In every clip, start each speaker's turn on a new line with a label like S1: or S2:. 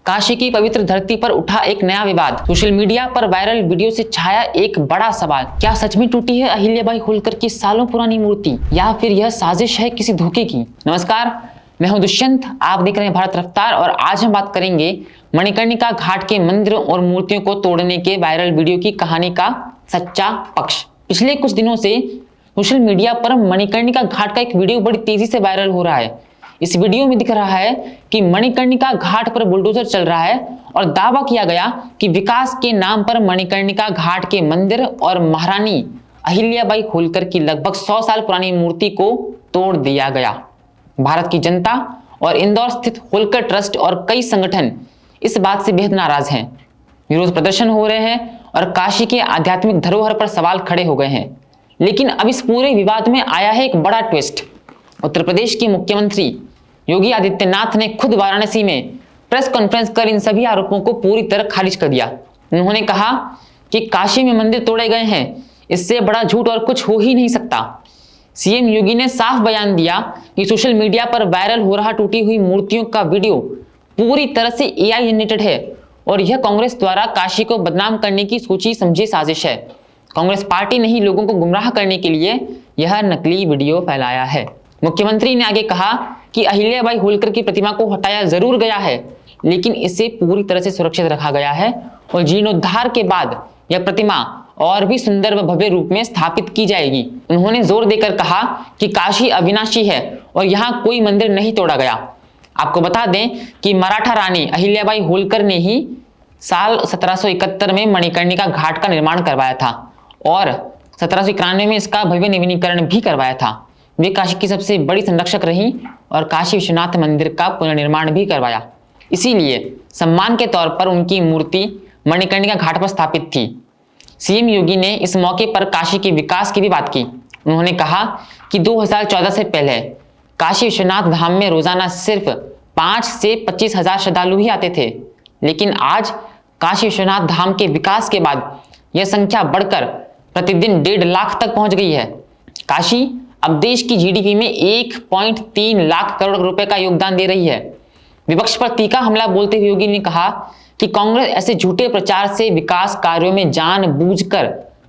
S1: काशी की पवित्र धरती पर उठा एक नया विवाद। सोशल मीडिया पर वायरल वीडियो से छाया एक बड़ा सवाल। क्या सच में टूटी है अहिल्याबाई होलकर की सालों पुरानी मूर्ति, या फिर यह साजिश है किसी धोखे की? नमस्कार, मैं हूं दुष्यंत, आप देख रहे हैं भारत रफ्तार और आज हम बात करेंगे मणिकर्णिका घाट के मंदिरों और मूर्तियों को तोड़ने के वायरल वीडियो की कहानी का सच्चा पक्ष। पिछले कुछ दिनों से सोशल मीडिया पर मणिकर्णिका घाट का एक वीडियो बड़ी तेजी से वायरल हो रहा है। इस वीडियो में दिख रहा है कि मणिकर्णिका घाट पर बुलडोजर चल रहा है और दावा किया गया कि विकास के नाम पर मणिकर्णिका घाट के मंदिर और महारानी अहिल्याबाई होलकर की लगभग 100 साल पुरानी मूर्ति को तोड़ दिया गया। भारत की जनता और इंदौर स्थित होलकर ट्रस्ट और कई संगठन इस बात से बेहद नाराज हैं। विरोध प्रदर्शन हो रहे हैं और काशी के आध्यात्मिक धरोहर पर सवाल खड़े हो गए हैं। लेकिन अब इस पूरे विवाद में आया है एक बड़ा ट्विस्ट। उत्तर प्रदेश के मुख्यमंत्री योगी आदित्यनाथ ने खुद वाराणसी में प्रेस कॉन्फ्रेंस कर इन सभी आरोपों को पूरी तरह खारिज कर दिया। उन्होंने कहा कि काशी में मंदिर तोड़े गए हैं, इससे बड़ा झूठ और कुछ हो ही नहीं सकता। सीएम योगी ने साफ बयान दिया कि सोशल मीडिया पर वायरल हो रहा टूटी हुई मूर्तियों का वीडियो पूरी तरह से एआई जनरेटेड है और यह कांग्रेस द्वारा काशी को बदनाम करने की सोची समझी साजिश है। कांग्रेस पार्टी ने ही लोगों को गुमराह करने के लिए यह नकली वीडियो फैलाया है। मुख्यमंत्री ने आगे कहा कि अहिल्याबाई होलकर की प्रतिमा को हटाया जरूर गया है, लेकिन इसे पूरी तरह से सुरक्षित रखा गया है और जीर्णोद्धार के बाद यह प्रतिमा और भी सुंदर व भव्य रूप में स्थापित की जाएगी। उन्होंने जोर देकर कहा कि काशी अविनाशी है और यहाँ कोई मंदिर नहीं तोड़ा गया। आपको बता दें कि मराठा रानी अहिल्याबाई होलकर ने ही साल 1771 में मणिकर्णिका घाट का निर्माण करवाया था और 1791 में इसका भव्य नवीनीकरण भी करवाया था। वे काशी की सबसे बड़ी संरक्षक रहीं और काशी विश्वनाथ मंदिर का पुनर्निर्माण भी करवाया। इसीलिए सम्मान के तौर पर उनकी मूर्ति मणिकर्णिका घाट पर स्थापित थी। सीएम योगी ने इस मौके पर काशी के विकास की भी बात की। उन्होंने कहा कि 2014 से पहले काशी विश्वनाथ धाम में रोजाना सिर्फ 5 से 25 हजार श्रद्धालु ही आते थे, लेकिन आज काशी विश्वनाथ धाम के विकास के बाद यह संख्या बढ़कर प्रतिदिन 1.5 लाख तक पहुंच गई है। काशी अब देश की जीडीपी में 1.3 लाख करोड़ रुपए का योगदान दे रही है। विपक्ष पर तीखा हमला बोलते हुए योगी ने कहा कि कांग्रेस ऐसे झूठे प्रचार से विकास कार्यों में जानबूझकर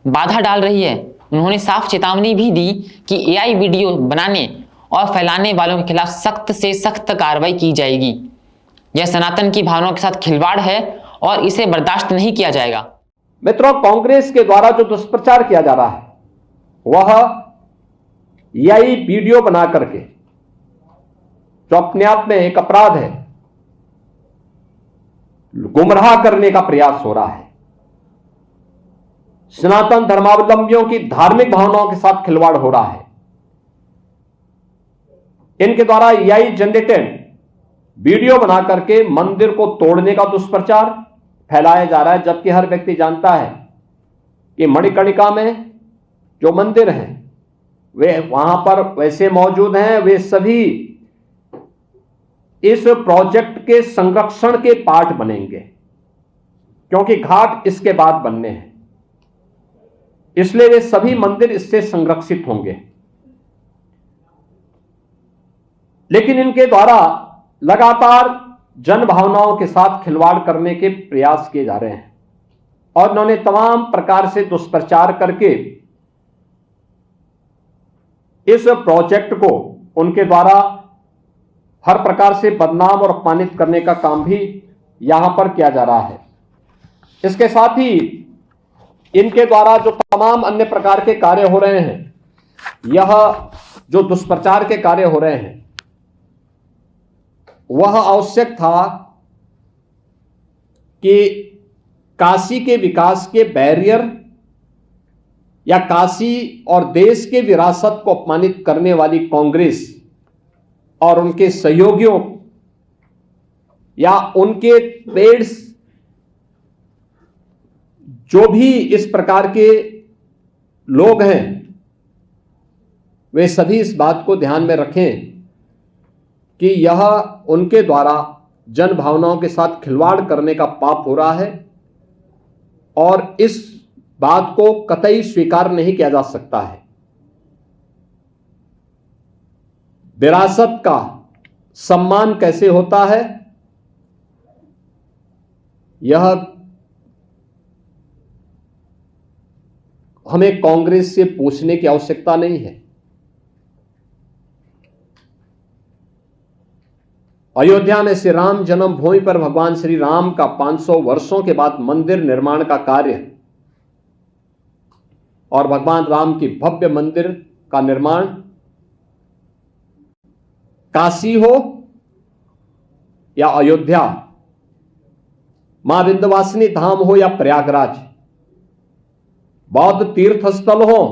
S1: बाधा डाल रही है। उन्होंने साफ चेतावनी भी दी कि एआई वीडियो बनाने और फैलाने वालों के खिलाफ सख्त से सख्त कार्रवाई की जाएगी। यह सनातन की भावनाओं के साथ खिलवाड़ है और इसे बर्दाश्त नहीं किया जाएगा।
S2: मित्रों, कांग्रेस के द्वारा जो दुष्प्रचार किया जा रहा है वह यही वीडियो बना करके, जो अपने आप में एक अपराध है, गुमराह करने का प्रयास हो रहा है। सनातन धर्मावलंबियों की धार्मिक भावनाओं के साथ खिलवाड़ हो रहा है। इनके द्वारा एआई जनरेटेड वीडियो बना करके मंदिर को तोड़ने का दुष्प्रचार फैलाया जा रहा है, जबकि हर व्यक्ति जानता है कि मणिकर्णिका में जो मंदिर हैं वे वहां पर वैसे मौजूद हैं। वे सभी इस प्रोजेक्ट के संरक्षण के पार्ट बनेंगे, क्योंकि घाट इसके बाद बनने हैं, इसलिए वे सभी मंदिर इससे संरक्षित होंगे। लेकिन इनके द्वारा लगातार जन भावनाओं के साथ खिलवाड़ करने के प्रयास किए जा रहे हैं और उन्होंने तमाम प्रकार से दुष्प्रचार करके इस प्रोजेक्ट को उनके द्वारा हर प्रकार से बदनाम और अपमानित करने का काम भी यहां पर किया जा रहा है। इसके साथ ही इनके द्वारा जो तमाम अन्य प्रकार के कार्य हो रहे हैं, यह जो दुष्प्रचार के कार्य हो रहे हैं, वह आवश्यक था कि काशी के विकास के बैरियर या काशी और देश के विरासत को अपमानित करने वाली कांग्रेस और उनके सहयोगियों या उनके पेड्स, जो भी इस प्रकार के लोग हैं, वे सभी इस बात को ध्यान में रखें कि यह उनके द्वारा जन भावनाओं के साथ खिलवाड़ करने का पाप हो रहा है और इस बात को कतई स्वीकार नहीं किया जा सकता है। विरासत का सम्मान कैसे होता है, यह हमें कांग्रेस से पूछने की आवश्यकता नहीं है। अयोध्या में श्री राम जन्मभूमि पर भगवान श्री राम का 500 वर्षों के बाद मंदिर निर्माण का कार्य और भगवान राम की भव्य मंदिर का निर्माण काशी हो या अयोध्या, मां विंध्यवासिनी धाम हो या प्रयागराज, बौद्ध तीर्थ स्थल हो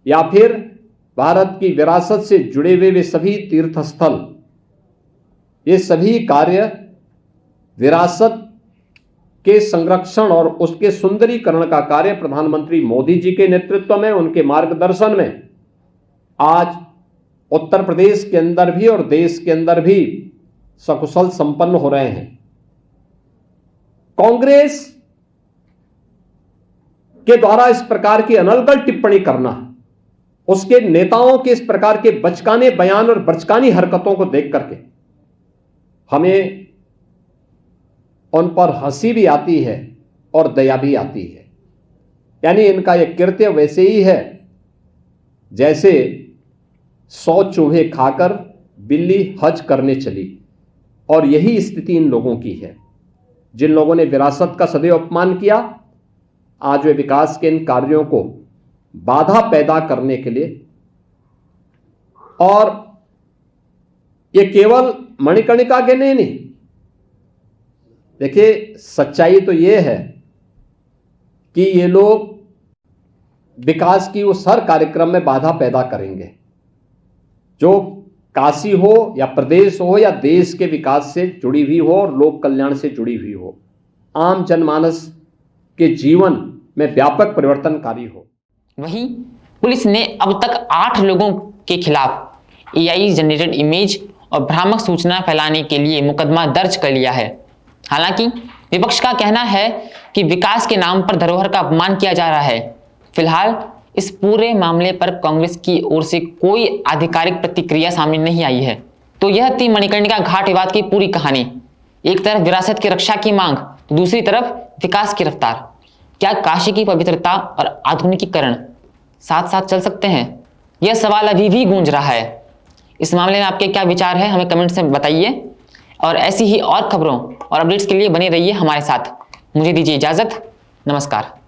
S2: या फिर भारत की विरासत से जुड़े हुए वे सभी तीर्थ स्थल, ये सभी कार्य विरासत के संरक्षण और उसके सुंदरीकरण का कार्य प्रधानमंत्री मोदी जी के नेतृत्व में, उनके मार्गदर्शन में आज उत्तर प्रदेश के अंदर भी और देश के अंदर भी सकुशल संपन्न हो रहे हैं। कांग्रेस के द्वारा इस प्रकार की अनर्गल टिप्पणी करना, उसके नेताओं के इस प्रकार के बचकाने बयान और बचकानी हरकतों को देख करके हमें उन पर हंसी भी आती है और दया भी आती है। यानी इनका यह कृत्य वैसे ही है जैसे 100 चूहे खाकर बिल्ली हज करने चली, और यही स्थिति इन लोगों की है। जिन लोगों ने विरासत का सदैव अपमान किया, आज वे विकास के इन कार्यों को बाधा पैदा करने के लिए, और ये केवल मणिकर्णिका के नहीं, देखिए सच्चाई तो ये है कि ये लोग विकास की उस हर कार्यक्रम में बाधा पैदा करेंगे जो काशी हो या प्रदेश हो या देश के विकास से जुड़ी हुई हो और लोक कल्याण से जुड़ी हुई हो, आम जनमानस के जीवन में व्यापक परिवर्तनकारी हो।
S1: वहीं पुलिस ने अब तक 8 लोगों के खिलाफ AI जनरेटेड इमेज और भ्रामक सूचना फैलाने के लिए मुकदमा दर्ज कर लिया है। हालांकि विपक्ष का कहना है कि विकास के नाम पर धरोहर का अपमान किया जा रहा है। फिलहाल इस पूरे मामले पर कांग्रेस की ओर से कोई आधिकारिक प्रतिक्रिया सामने नहीं आई है। तो यह थी मणिकर्णिका घाट विवाद की पूरी कहानी। एक तरफ विरासत की रक्षा की मांग, तो दूसरी तरफ विकास की रफ्तार। क्या काशी की पवित्रता और आधुनिकीकरण साथ साथ चल सकते हैं? यह सवाल अभी भी गूंज रहा है। इस मामले में आपके क्या विचार है, हमें कमेंट्स में बताइए। और ऐसी ही और खबरों और अपडेट्स के लिए बने रहिए हमारे साथ। मुझे दीजिए इजाजत। नमस्कार।